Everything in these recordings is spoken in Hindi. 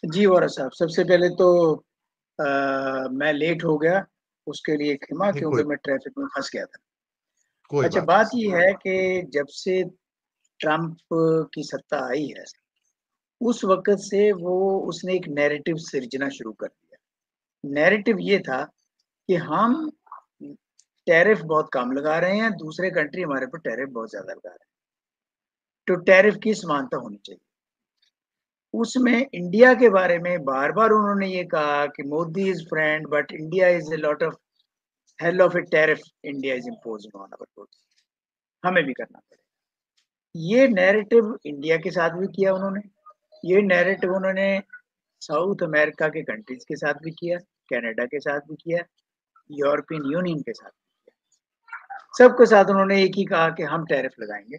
जी वोरा साहब, सबसे पहले तो मैं लेट हो गया, उसके लिए क्षमा, नहीं, क्योंकि मैं ट्रैफिक में फंस गया था। कोई अच्छा, बात बात नहीं। ये है कि जब से ट्रम्प की सत्ता आई है, उस वक्त से उसने एक नैरेटिव सिरजना शुरू कर दिया। नैरेटिव ये था कि हम टैरिफ बहुत कम लगा रहे हैं, दूसरे कंट्री हमारे पर टैरिफ बहुत ज्यादा लगा रहे हैं, तो टैरिफ की समानता होनी चाहिए। उसमें इंडिया के बारे में बार बार उन्होंने ये कहा कि Modi is friend but India is a lot of hell of a tariff India is imposing on our goods, हमें भी करना पड़ेगा। ये नैरेटिव इंडिया के साथ भी किया उन्होंने, ये नैरेटिव उन्होंने साउथ अमेरिका के कंट्रीज के साथ भी किया, कनाडा के साथ भी किया, यूरोपियन यूनियन के साथ भी किया। सबके साथ उन्होंने एक ही कहा कि हम टैरिफ लगाएंगे।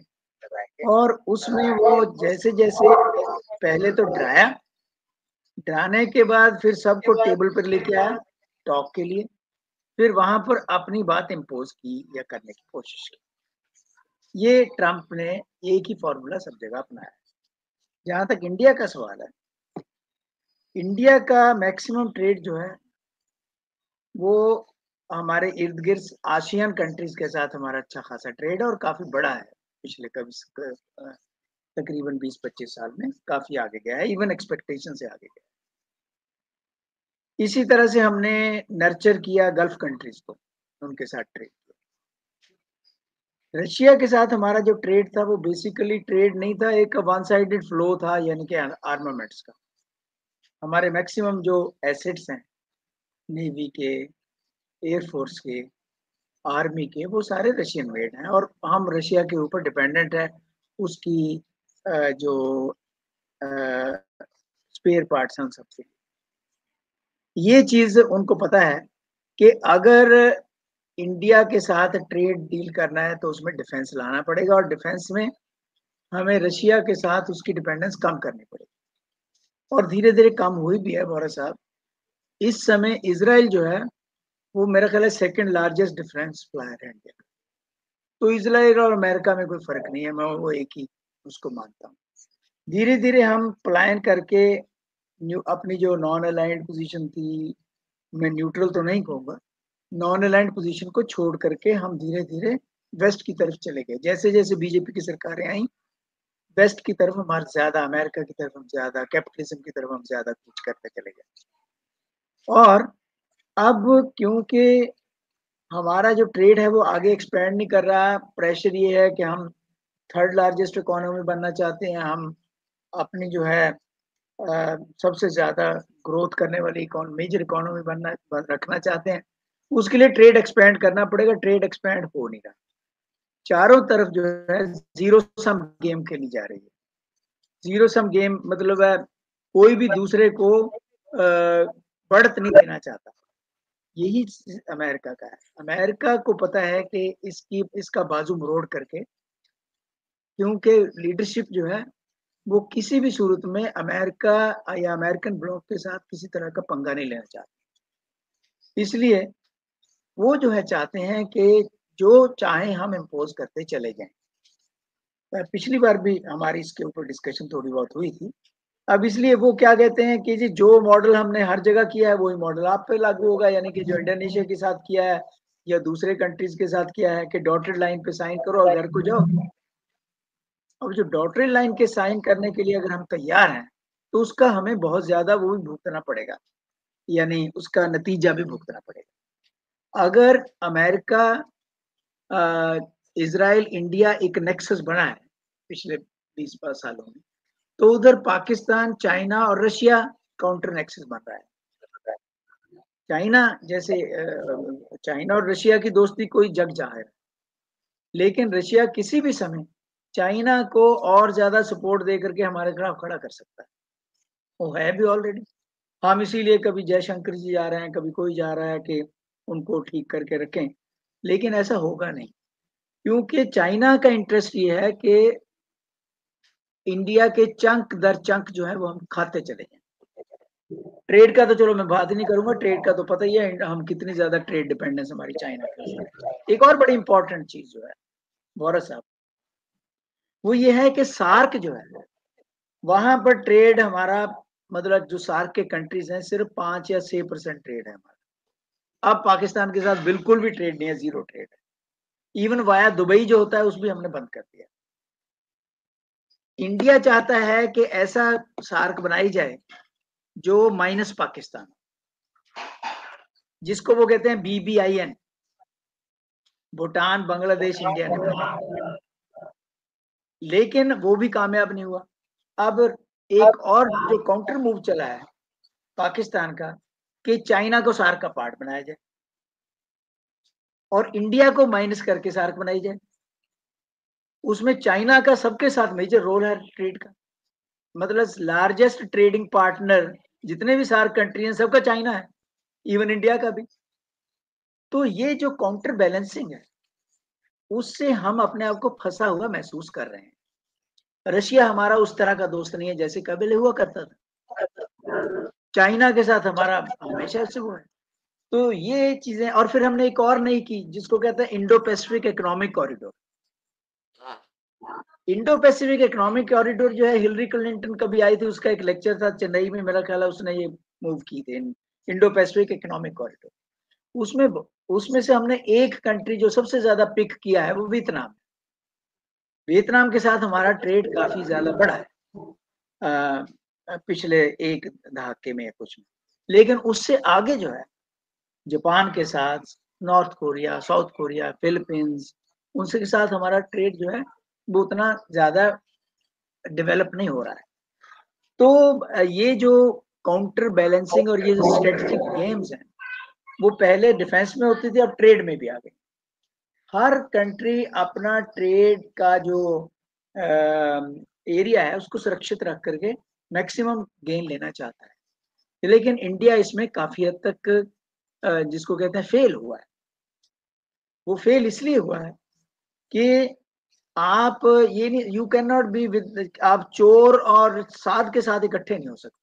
और उसमें वो जैसे जैसे पहले तो डराया, डराने के बाद फिर सबको टेबल पर लेके आया टॉक के लिए, फिर वहां पर अपनी बात इम्पोज की या करने की कोशिश की। ये ट्रम्प ने एक ही फॉर्मूला सब जगह अपनाया। जहां तक इंडिया का सवाल है, इंडिया का मैक्सिमम ट्रेड जो है वो हमारे इर्द गिर्द आसियान कंट्रीज के साथ हमारा अच्छा खासा ट्रेड है और काफी बड़ा है। पिछले कभी तकरीबन 20-25 साल में काफी आगे गया है, इवन एक्सपेक्टेशन से आगे गया है। इसी तरह से हमने नर्चर किया गल्फ कंट्रीज को, उनके साथ ट्रेड किया। रशिया के साथ हमारा जो ट्रेड था वो बेसिकली ट्रेड नहीं था, एक वन साइडेड फ्लो था, यानी कि आर्मामेंट्स का। हमारे मैक्सिमम जो एसेट्स हैं नेवी के, एयरफोर्स के, आर्मी के, वो सारे रशियन मेड हैं और हम रशिया के ऊपर डिपेंडेंट है उसकी जो स्पेयर पार्ट्स हैं उन सबसे। ये चीज उनको पता है कि अगर इंडिया के साथ ट्रेड डील करना है तो उसमें डिफेंस लाना पड़ेगा, और डिफेंस में हमें रशिया के साथ उसकी डिपेंडेंस कम करनी पड़ेगी। और धीरे धीरे कम हुई भी है बोरा साहब। इस समय इसराइल जो है वो मेरा ख्याल है सेकंड लार्जेस्ट डिफेंस सप्लायर है इंडिया का। तो इसराइल और अमेरिका में कोई फर्क नहीं है, मैं वो एक ही उसको मानता हूँ। धीरे धीरे हम पलायन करके अपनी जो नॉन अलाइंड पोजीशन थी, मैं न्यूट्रल तो नहीं कहूंगा, नॉन अलाइंड पोजीशन को छोड़ करके हम धीरे धीरे वेस्ट की तरफ चले गए। जैसे जैसे बीजेपी की सरकारें आई, वेस्ट की तरफ हमारे ज्यादा, अमेरिका की तरफ हम ज्यादा, कैपिटलिज्म की तरफ हम ज्यादा कुछ करते चले गए। और अब क्योंकि हमारा जो ट्रेड है वो आगे एक्सपेंड नहीं कर रहा, प्रेशर ये है कि हम थर्ड लार्जेस्ट इकोनॉमी बनना चाहते हैं, हम अपनी जो है सबसे ज्यादा ग्रोथ करने वाली मेजर इकोनॉमी रखना चाहते हैं। उसके लिए ट्रेड एक्सपेंड करना पड़ेगा, ट्रेड एक्सपेंड हो नहीं रहा। चारों तरफ जो है जीरो सम गेम खेली जा रही है। जीरो सम गेम मतलब है कोई भी दूसरे को बढ़त नहीं देना चाहता। यही अमेरिका का है। अमेरिका को पता है कि इसका बाजू मरोड़ करके, क्योंकि लीडरशिप जो है वो किसी भी सूरत में अमेरिका या अमेरिकन ब्लॉक के साथ किसी तरह का पंगा नहीं लेना चाहते। इसलिए वो जो है चाहते हैं कि जो चाहे हम इम्पोज करते चले जाएं। पिछली बार भी हमारी इसके ऊपर डिस्कशन थोड़ी बहुत हुई थी। अब इसलिए वो क्या कहते हैं कि जी जो मॉडल हमने हर जगह किया है वही मॉडल आप पे लागू होगा, यानी कि जो इंडोनेशिया के साथ किया है या दूसरे कंट्रीज के साथ किया है कि डॉटेड लाइन पे साइन करो और घर को जाओ। अब जो डॉटेड लाइन के साइन करने के लिए अगर हम तैयार हैं तो उसका हमें बहुत ज्यादा वो भी भुगतना पड़ेगा, यानी उसका नतीजा भी भुगतना पड़ेगा। अगर अमेरिका, इसराइल, इंडिया एक नेक्सस बना है पिछले 20 सालों में, तो उधर पाकिस्तान, चाइना और रशिया काउंटर नेक्सस बन रहा है। चाइना जैसे चाइना और रशिया की दोस्ती कोई जग जाहिर है, लेकिन रशिया किसी भी समय चाइना को और ज्यादा सपोर्ट दे करके हमारे खिलाफ खड़ा कर सकता है। वो है भी ऑलरेडी। हम इसीलिए कभी जयशंकर जी जा रहे हैं, कभी कोई जा रहा है कि उनको ठीक करके रखें, लेकिन ऐसा होगा नहीं, क्योंकि चाइना का इंटरेस्ट ये है कि इंडिया के चंक दर चंक जो है वो हम खाते चले जाएं। ट्रेड का तो चलो मैं बात ही नहीं करूंगा, ट्रेड का तो पता ही है हम कितनी ज्यादा ट्रेड डिपेंडेंस हमारी चाइना के ऊपर। एक और बड़ी इंपॉर्टेंट चीज जो है वॉरस साहब, वो ये है कि सार्क जो है वहां पर ट्रेड हमारा मतलब जो सार्क के कंट्रीज हैं सिर्फ 5 या 6% ट्रेड है हमारा। अब पाकिस्तान के साथ बिल्कुल भी ट्रेड नहीं है, जीरो ट्रेड है। इवन वाया दुबई जो होता है उस भी हमने बंद कर दिया। इंडिया चाहता है कि ऐसा सार्क बनाई जाए जो माइनस पाकिस्तान, जिसको वो कहते हैं BBIN, भूटान, बांग्लादेश, इंडिया, नेपाल। लेकिन वो भी कामयाब नहीं हुआ। अब एक और जो काउंटर मूव चला है पाकिस्तान का कि चाइना को सार्क का पार्ट बनाया जाए और इंडिया को माइनस करके सार्क बनाई जाए। उसमें चाइना का सबके साथ मेजर रोल है ट्रेड का, मतलब लार्जेस्ट ट्रेडिंग पार्टनर जितने भी सार्क कंट्री हैं सबका चाइना है, इवन इंडिया का भी। तो ये जो काउंटर बैलेंसिंग है उससे हम अपने आप को फंसा हुआ महसूस कर रहे हैं। रशिया हमारा उस तरह का दोस्त नहीं है जैसे कभी हुआ करता था। चाइना के साथ हमारा हमेशा से वो है। तो ये चीजें, और फिर हमने एक और नई की जिसको कहते हैं Indo Pacific economic corridor. Indo Pacific economic corridor जो है, हिलरी क्लिंटन कभी आई थी, उसका एक लेक्चर था चेन्नई में, मेरा ख्याल है उसने ये मूव की थी, इंडो पैसिफिक इकोनॉमिक कॉरिडोर। उसमें उसमें से हमने एक कंट्री जो सबसे ज्यादा पिक किया है वो वियतनाम। वियतनाम के साथ हमारा ट्रेड काफी ज्यादा बढ़ा है पिछले एक दहाके में कुछ में। लेकिन उससे आगे जो है जापान के साथ, north Korea, south Korea, Philippines, उनसे के साथ हमारा ट्रेड जो है वो उतना ज्यादा डेवलप नहीं हो रहा है। तो ये जो काउंटर बैलेंसिंग और ये जो स्ट्रेटेजिक गेम्स हैं वो पहले डिफेंस में होती थी, अब ट्रेड में भी आ गई। हर कंट्री अपना ट्रेड का जो एरिया है उसको सुरक्षित रख करके मैक्सिमम गेन लेना चाहता है। लेकिन इंडिया इसमें काफी हद तक जिसको कहते हैं फेल हुआ है। वो फेल इसलिए हुआ है कि आप ये नहीं, you can not be with, आप चोर और साध के साथ इकट्ठे नहीं हो सकते।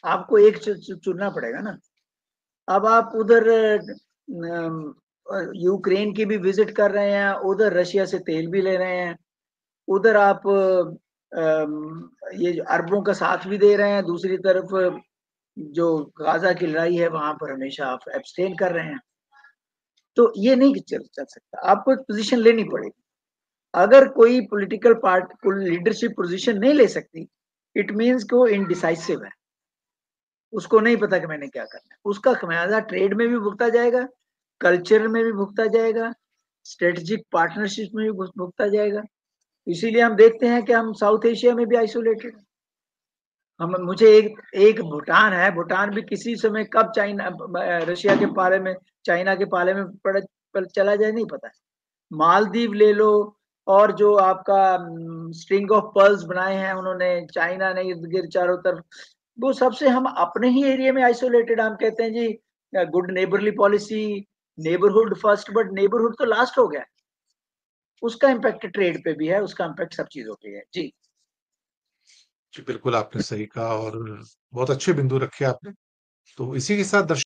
आपको एक चुनना पड़ेगा ना। अब आप उधर यूक्रेन की भी विजिट कर रहे हैं, उधर रशिया से तेल भी ले रहे हैं, उधर आप ये अरबों का साथ भी दे रहे हैं, दूसरी तरफ जो गाजा की लड़ाई है वहां पर हमेशा आप एब्सटेन कर रहे हैं। तो ये नहीं चल सकता, आपको एक पोजीशन लेनी पड़ेगी। अगर कोई पॉलिटिकल पार्टी लीडरशिप पोजीशन नहीं ले सकती, इट मीन्स कि वो इनडिसाइसिव है, उसको नहीं पता कि मैंने क्या करना है। उसका खमियाजा ट्रेड में भी भुगता जाएगा, कल्चर में भी भुगता जाएगा, स्ट्रेटेजिक पार्टनरशिप में भी भुगता जाएगा। इसीलिए हम देखते हैं कि हम साउथ एशिया में भी आइसोलेटेड। हम मुझे एक भूटान है, भूटान भी किसी समय कब चाइना रशिया के पाले में, चाइना के पाले में पर चला जाए नहीं पता है। मालदीव ले लो, और जो आपका स्ट्रिंग ऑफ पर्ल्स बनाए हैं उन्होंने चाइना ने इर्द गिर्द चारों तरफ, वो सबसे हम अपने ही एरिया में आइसोलेटेड। हम कहते हैं जी good neighbourly policy, neighbourhood first, but neighbourhood तो लास्ट हो गया। उसका इम्पैक्ट ट्रेड पे भी है, उसका इम्पैक्ट सब चीजों पे है। जी जी, बिल्कुल आपने सही कहा और बहुत अच्छे बिंदु रखे आपने। तो इसी के साथ दर्शकों